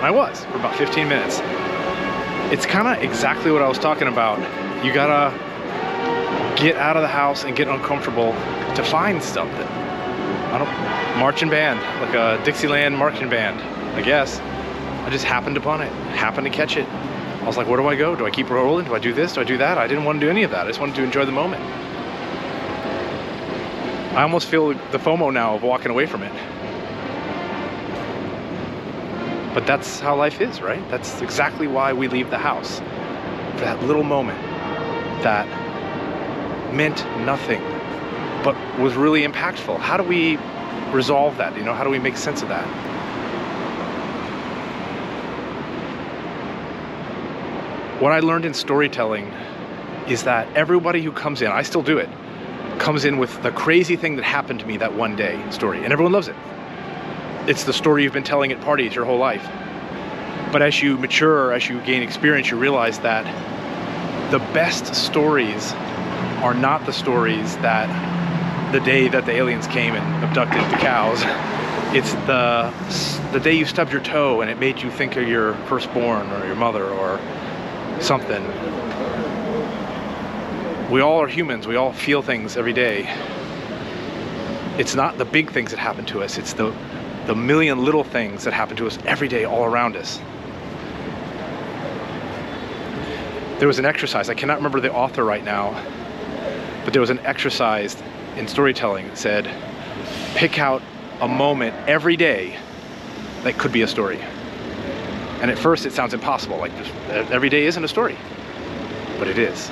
I was, for about 15 minutes. It's kind of exactly what I was talking about. You gotta get out of the house and get uncomfortable to find something. Marching band, like a Dixieland marching band, I guess. I just happened upon it, happened to catch it. I was like, where do I go? Do I keep rolling? Do I do this? Do I do that? I didn't want to do any of that. I just wanted to enjoy the moment. I almost feel the FOMO now of walking away from it. But that's how life is, right? That's exactly why we leave the house. For that little moment that meant nothing, but was really impactful. How do we resolve that? You know, how do we make sense of that? What I learned in storytelling is that everybody who comes in, I still do it, comes in with the crazy thing that happened to me that one day story, and everyone loves it. It's the story you've been telling at parties your whole life. But as you mature, as you gain experience, you realize that the best stories are not the stories that the day that the aliens came and abducted the cows. It's the day you stubbed your toe and it made you think of your firstborn or your mother or something. We all are humans. We all feel things every day. It's not the big things that happen to us. It's the million little things that happen to us every day all around us. There was an exercise, I cannot remember the author right now, but there was an exercise in storytelling that said, pick out a moment every day that could be a story. And at first it sounds impossible, like every day isn't a story, but it is.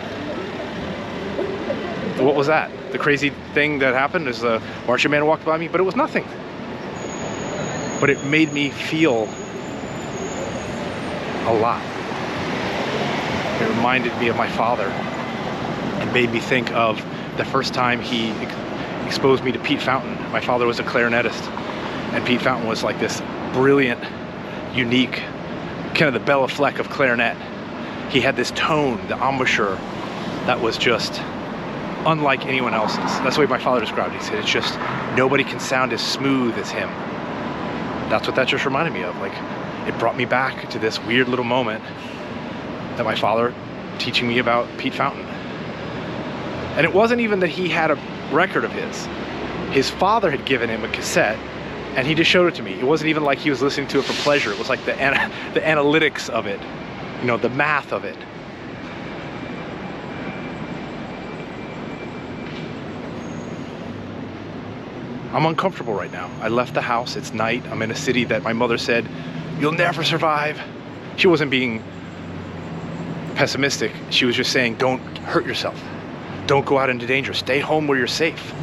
What was that? The crazy thing that happened is the marching band walked by me, but it was nothing. But it made me feel a lot. It reminded me of my father. It made me think of the first time he exposed me to Pete Fountain. My father was a clarinetist, and Pete Fountain was like this brilliant, unique, kind of the Bella Fleck of clarinet. He had this tone, the embouchure, that was just unlike anyone else's. That's the way my father described it. He said, it's just, nobody can sound as smooth as him. That's what that just reminded me of. Like, it brought me back to this weird little moment that my father teaching me about Pete Fountain. And it wasn't even that he had a record of his. His father had given him a cassette and he just showed it to me. It wasn't even like he was listening to it for pleasure. It was like the analytics of it, you know, the math of it. I'm uncomfortable right now. I left the house, it's night, I'm in a city that my mother said, you'll never survive. She wasn't being pessimistic. She was just saying, don't hurt yourself. Don't go out into danger. Stay home where you're safe.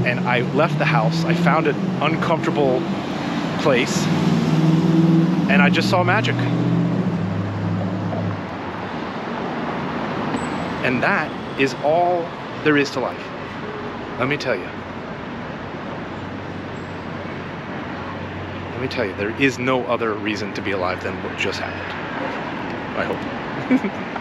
And I left the house. I found an uncomfortable place and I just saw magic. And that is all there is to life. Let me tell you. Let me tell you, there is no other reason to be alive than what just happened. I hope.